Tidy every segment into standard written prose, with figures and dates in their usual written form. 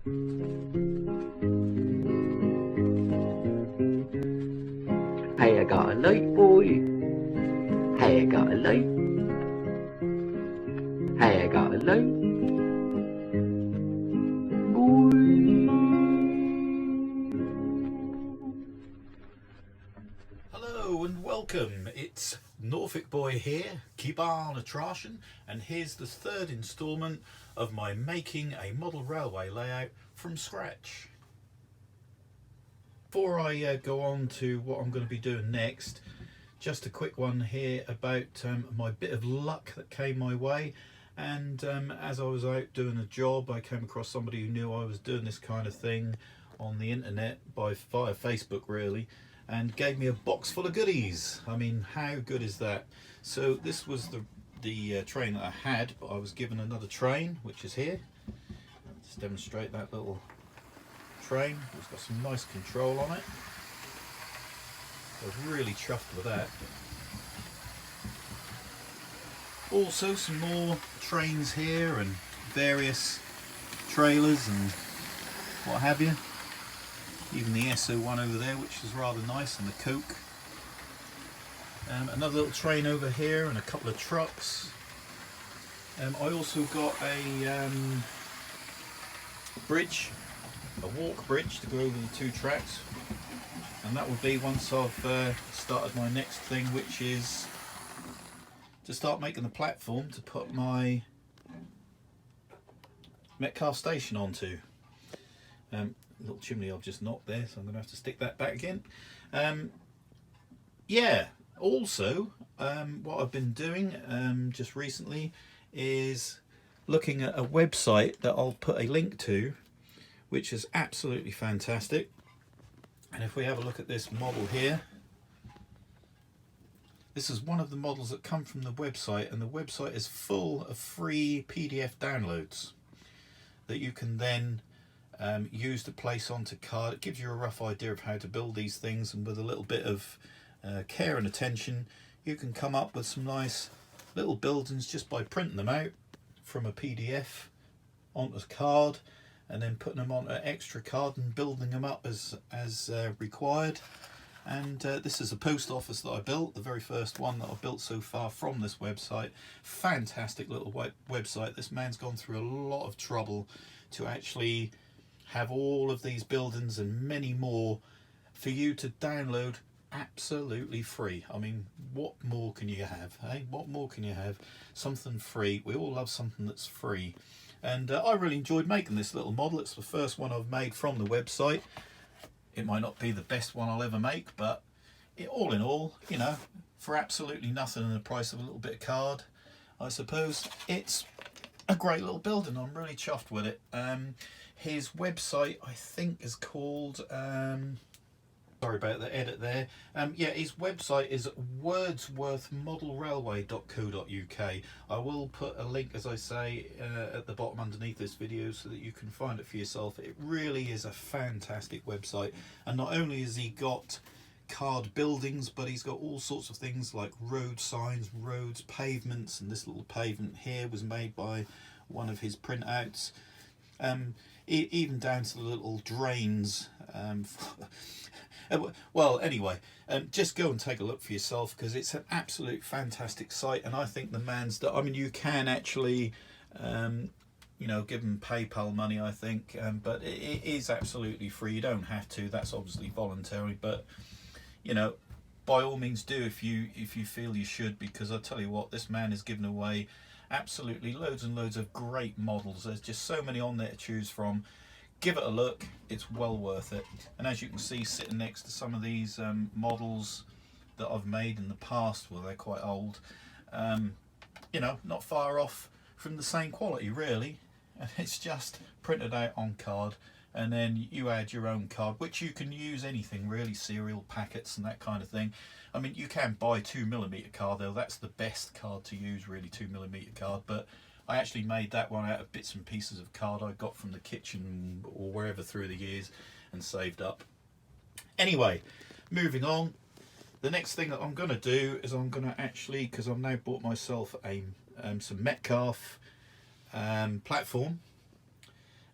Hay là gọi lấy vui, hay là gọi lấy, hay là gọi lấy vui. Hello and welcome. It's Norfolk Boy here, Kiban Atrashan, and here's the third instalment of my making a model railway layout from scratch. Before I go on to what I'm going to be doing next, just a quick one here about my bit of luck that came my way. And as I was out doing a job, I came across somebody who knew I was doing this kind of thing on the internet via Facebook really, and gave me a box full of goodies. I mean, how good is that? So this was the train that I had, but I was given another train, which is here. I'll just demonstrate that little train. It's got some nice control on it. I was really chuffed with that. Also some more trains here and various trailers and what have you. Even the SO1 over there, which is rather nice, and the Coke. Another little train over here and a couple of trucks. I also got a bridge, a walk bridge to go over the two tracks, and that will be once I've started my next thing, which is to start making the platform to put my Metcalfe station onto. Little chimney I've just knocked there, so I'm going to have to stick that back again. Yeah, also what I've been doing just recently is looking at a website that I'll put a link to, which is absolutely fantastic. And if we have a look at this model here, this is one of the models that come from the website, and the website is full of free PDF downloads that you can then use to place onto card. It gives you a rough idea of how to build these things, and with a little bit of care and attention you can come up with some nice little buildings just by printing them out from a PDF onto card, and then putting them onto an extra card and building them up as required. And this is a post office that I built, the very first one that I've built so far from this website. Fantastic little website. This man's gone through a lot of trouble to actually have all of these buildings and many more for you to download absolutely free. I mean, what more can you have, eh? What more can you have? Something free. We all love something that's free. And I really enjoyed making this little model. It's the first one I've made from the website. It might not be the best one I'll ever make, but all in all, you know, for absolutely nothing and the price of a little bit of card, I suppose, it's a great little building. I'm really chuffed with it. His website, I think, is called sorry about the edit there. Yeah, his website is wordsworthmodelrailway.co.uk. I will put a link, as I say, at the bottom underneath this video so that you can find it for yourself. It really is a fantastic website, and not only has he got card buildings, but he's got all sorts of things like road signs, roads, pavements, and this little pavement here was made by one of his printouts. Even down to the little drains. Well, anyway, just go and take a look for yourself, because it's an absolute fantastic site. And I think the man's, I mean, you can actually you know, give him PayPal money, I think, but it is absolutely free. You don't have to, that's obviously voluntary, but you know, by all means do if you feel you should, because I tell you what, this man is giving away absolutely loads and loads of great models. There's just so many on there to choose from. Give it a look, it's well worth it. And as you can see, sitting next to some of these models that I've made in the past, well, they're quite old, you know, not far off from the same quality really. And it's just printed out on card, and then you add your own card, which you can use anything really, cereal packets and that kind of thing. I mean, you can buy 2mm card though, that's the best card to use really, 2mm card, but I actually made that one out of bits and pieces of card I got from the kitchen or wherever through the years and saved up. Anyway, moving on, the next thing that I'm going to do is I'm going to actually, because I've now bought myself a some Metcalfe platform,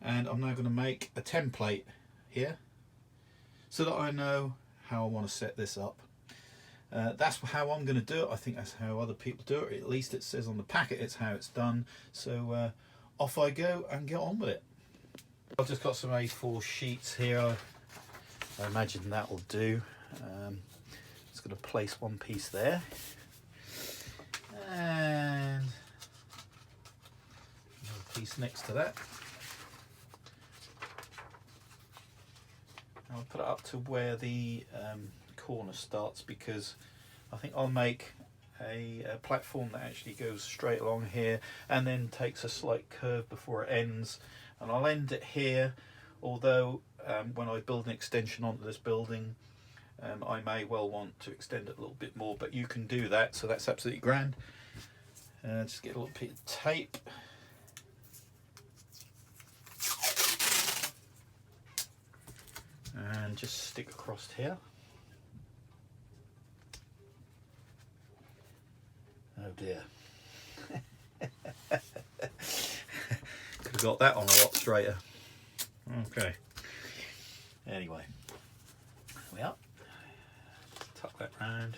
and I'm now going to make a template here so that I know how I want to set this up. That's how I'm going to do it. I think that's how other people do it. At least it says on the packet it's how it's done. So off I go and get on with it. I've just got some A4 sheets here. I imagine that will do. Just going to place one piece there. And another piece next to that. I'll put it up to where the corner starts, because I think I'll make a platform that actually goes straight along here and then takes a slight curve before it ends, and I'll end it here, although when I build an extension onto this building I may well want to extend it a little bit more, but you can do that, so that's absolutely grand. Just get a little bit of tape. And just stick across here. Oh dear. Could have got that on a lot straighter. Okay. Anyway, there we are. Tuck that round.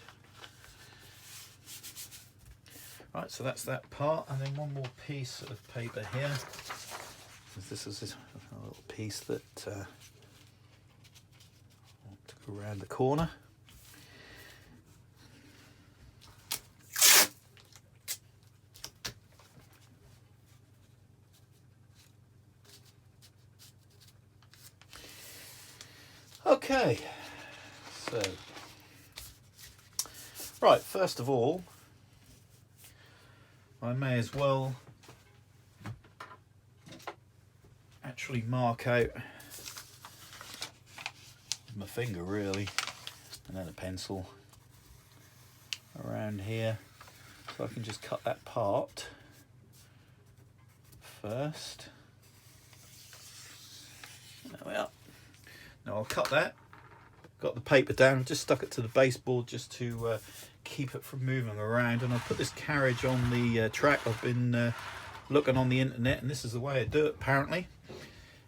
Right, so that's that part, and then one more piece of paper here. This is a little piece that to go around the corner. Okay, so right, first of all, I may as well actually mark out with my finger really, and then a pencil around here, so I can just cut that part first. There we are. Now I'll cut that. Got the paper down, just stuck it to the baseboard just to keep it from moving around, and I'll put this carriage on the track. I've been looking on the internet, and this is the way I do it apparently,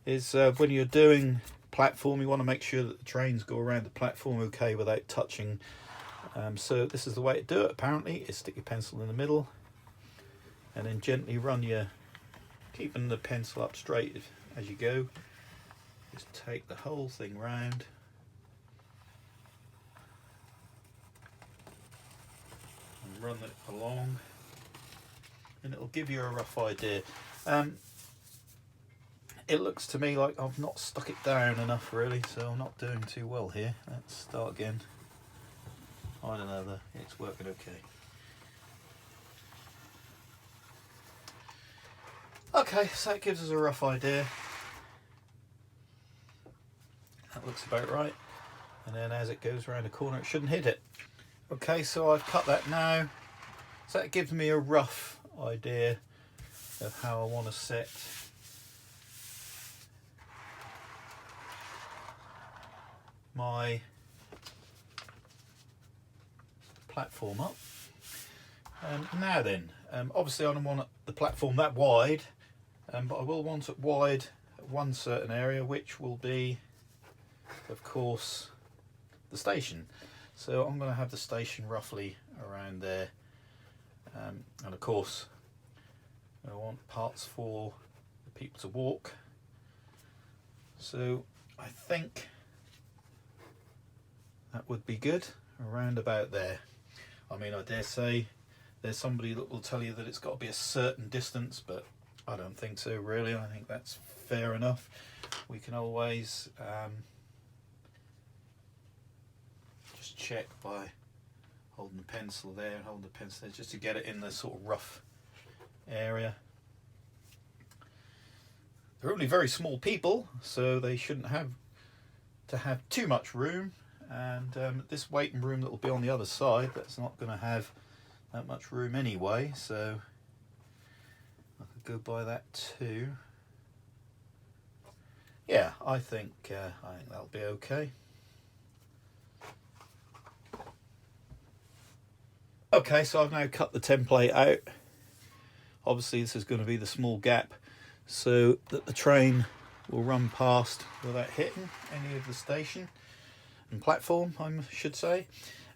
is when you're doing platform you want to make sure that the trains go around the platform okay without touching. So this is the way to do it apparently, is stick your pencil in the middle and then gently run your, keeping the pencil up straight as you go. Just take the whole thing round. And run it along, and it'll give you a rough idea. It looks to me like I've not stuck it down enough really, so I'm not doing too well here. Let's start again. I don't know, it's working okay. Okay, so that gives us a rough idea. That looks about right. And then as it goes around the corner, it shouldn't hit it. Okay, so I've cut that now. So that gives me a rough idea of how I want to set my platform up. Now then, obviously I don't want the platform that wide, but I will want it wide at one certain area, which will be, of course, the station. So I'm going to have the station roughly around there, and of course I want parts for the people to walk. So I think that would be good, around about there. I mean, I dare say there's somebody that will tell you that it's got to be a certain distance, but I don't think so really. I think that's fair enough. We can always just check by holding the pencil there and holding the pencil there, just to get it in the sort of rough area. They're only very small people, so they shouldn't have to have too much room, and this waiting room that will be on the other side, that's not going to have that much room anyway, so I could go by that too. Yeah, I think that'll be okay. Okay, so I've now cut the template out. Obviously this is going to be the small gap so that the train will run past without hitting any of the station and platform, I should say.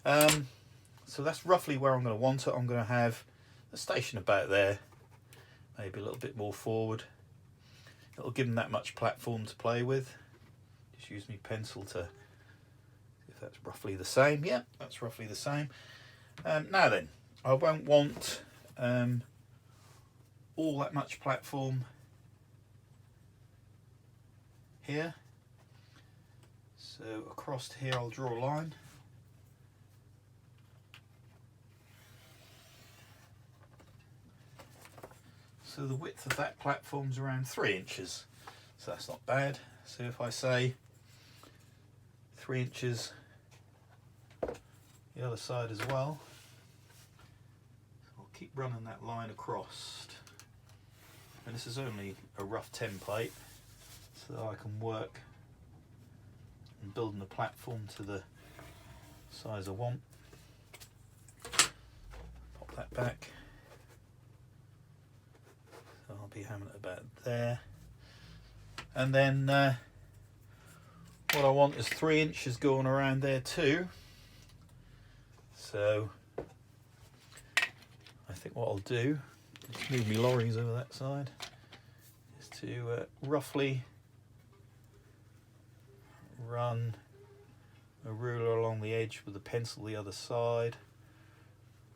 So that's roughly where I'm going to want it. I'm going to have the station about there, maybe a little bit more forward. It'll give them that much platform to play with. Just use my pencil to see if that's roughly the same. Yeah, that's roughly the same. Now then, I won't want all that much platform here. So across to here I'll draw a line. So the width of that platform's around 3 inches. So that's not bad. So if I say 3 inches the other side as well, I'll keep running that line across. And this is only a rough template, so I can work and building the platform to the size I want. Pop that back. So I'll be having it about there. And then what I want is 3 inches going around there too. So I think what I'll do, just move my lorries over that side, is to roughly run a ruler along the edge with the pencil the other side,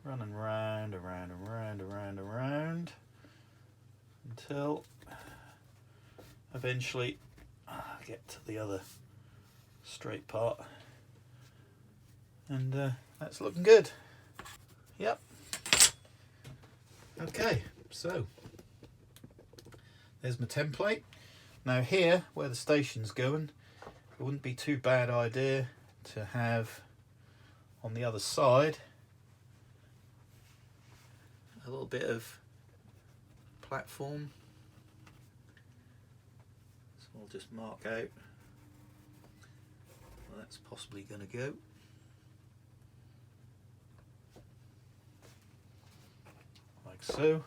running round, around, around, around, around, until eventually I get to the other straight part, and that's looking good. Yep. Okay, so there's my template. Now here, where the station's going, it wouldn't be too bad idea to have on the other side a little bit of platform. So I'll just mark out where that's possibly going to go. Like so.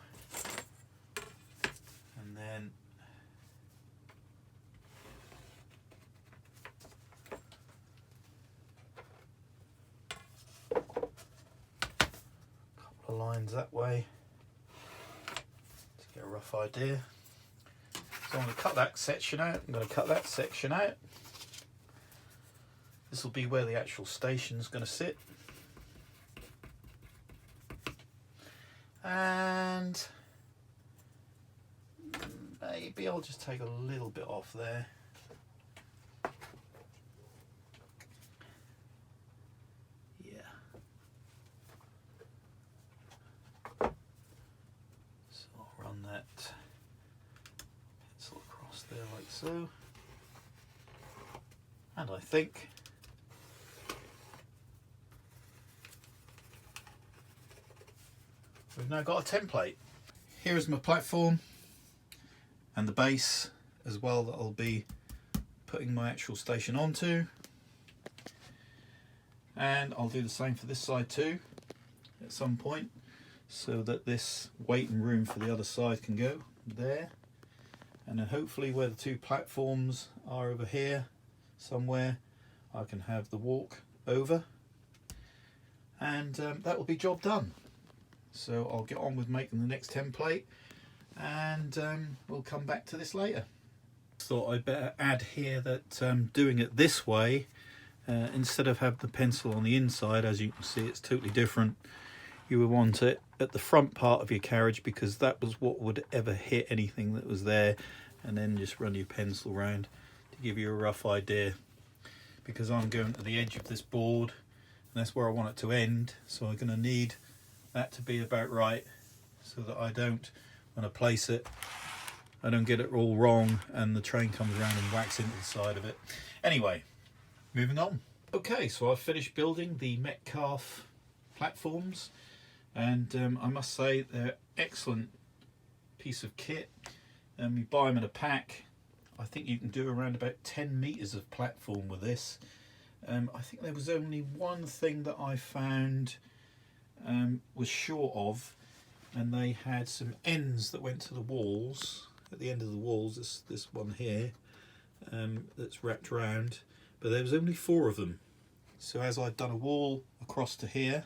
And then a lines that way to get a rough idea. So I'm going to cut that section out. I'm going to cut that section out. This will be where the actual station's going to sit. And maybe I'll just take a little bit off there. There like so, and I think we've now got a template. Here is my platform and the base as well that I'll be putting my actual station onto, and I'll do the same for this side too at some point, so that this waiting room for the other side can go there. And then hopefully where the two platforms are over here somewhere, I can have the walk over, and that will be job done. So I'll get on with making the next template, and we'll come back to this later. Thought I'd better add here that doing it this way, instead of having the pencil on the inside, as you can see it's totally different. You would want it at the front part of your carriage, because that was what would ever hit anything that was there, and then just run your pencil round to give you a rough idea, because I'm going to the edge of this board and that's where I want it to end, so I'm going to need that to be about right, so that I don't, when I place it, I don't get it all wrong and the train comes around and whacks into the side of it. Anyway, moving on. Okay, so I've finished building the Metcalfe platforms, and I must say they're excellent piece of kit. You buy them in a pack. I think you can do around about 10 meters of platform with this. I think there was only one thing that I found was short of, and they had some ends that went to the walls, at the end of the walls, this one here, that's wrapped around, but there was only 4 of them. So as I'd done a wall across to here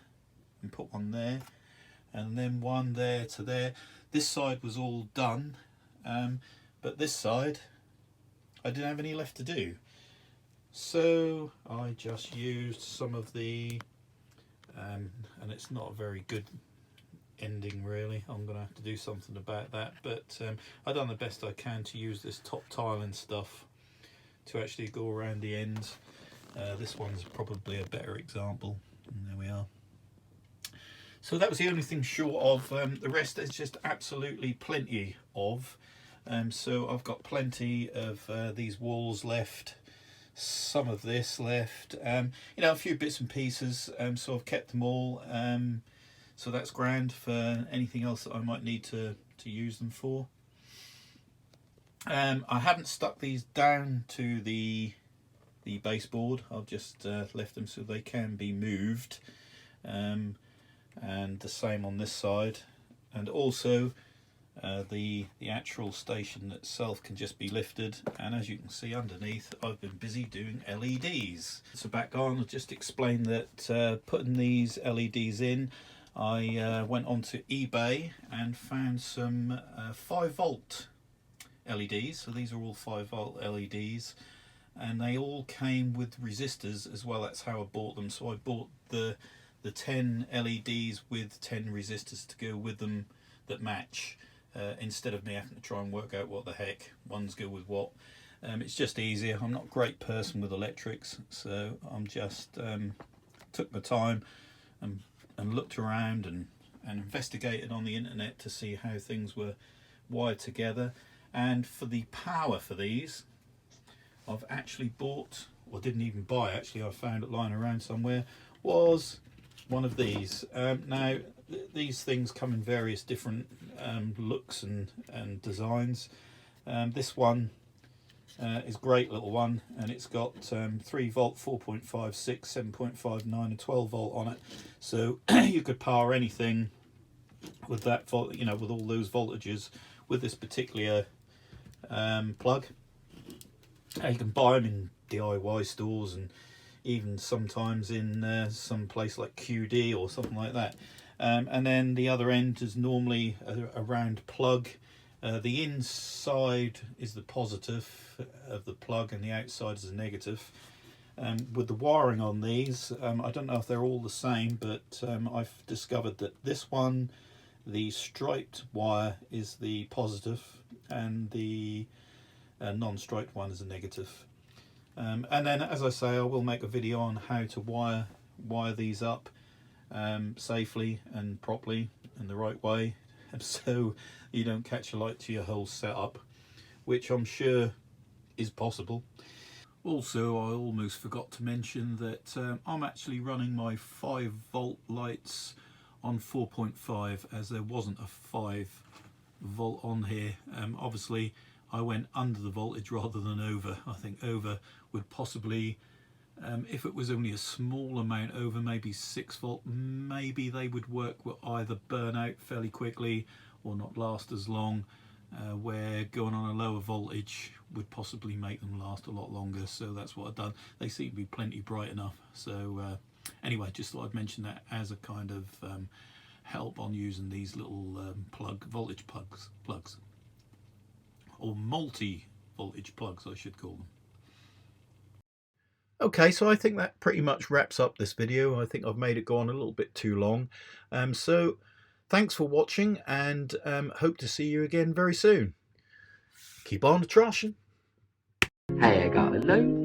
and put one there and then one there to there, this side was all done, but this side I didn't have any left to do. So I just used some of the, and it's not a very good ending really, I'm going to have to do something about that, but I've done the best I can to use this top tiling stuff to actually go around the ends. This one's probably a better example, and there we are. So that was the only thing short of, the rest there's just absolutely plenty of. So I've got plenty of these walls left, some of this left, you know, a few bits and pieces, so I've kept them all, so that's grand for anything else that I might need to use them for. I haven't stuck these down to the baseboard, I've just left them so they can be moved, and the same on this side, and also the actual station itself can just be lifted, and as you can see underneath I've been busy doing LEDs. So back on, I'll just explain that putting these LEDs in, I went onto eBay and found some 5-volt LEDs. So these are all 5-volt LEDs, and they all came with resistors as well. That's how I bought them. So I bought the 10 LEDs with 10 resistors to go with them that match, instead of me having to try and work out what the heck ones go with what. It's just easier. I'm not a great person with electrics, so I'm just took my time and looked around and investigated on the internet to see how things were wired together. And for the power for these, I've actually bought, or didn't even buy actually, I found it lying around somewhere, was one of these. Now these things come in various different looks and designs. This one is a great little one, and it's got 3 volt, 4.5, 6, 7.5, 9 and 12 volt on it, so you could power anything with that volt, you know, with all those voltages with this particular plug. You can buy them in DIY stores and even sometimes in some place like QD or something like that. And then the other end is normally a round plug. The inside is the positive of the plug and the outside is the negative. With the wiring on these, I don't know if they're all the same, but I've discovered that this one, the striped wire is the positive and the non-striped one is a negative. And then, as I say, I will make a video on how to wire these up safely and properly in the right way, so you don't catch a light to your whole setup, which I'm sure is possible. Also, I almost forgot to mention that I'm actually running my 5-volt lights on 4.5, as there wasn't a 5-volt on here. Obviously I went under the voltage rather than over. I think over would possibly, if it was only a small amount over, maybe 6-volt, maybe they would work, will either burn out fairly quickly or not last as long, where going on a lower voltage would possibly make them last a lot longer. So that's what I've done. They seem to be plenty bright enough. So anyway, just thought I'd mention that as a kind of help on using these little voltage plugs, or multi-voltage plugs I should call them. Okay, so I think that pretty much wraps up this video. I think I've made it go on a little bit too long. So thanks for watching, and hope to see you again very soon. Keep on trashing. Hey, I got a load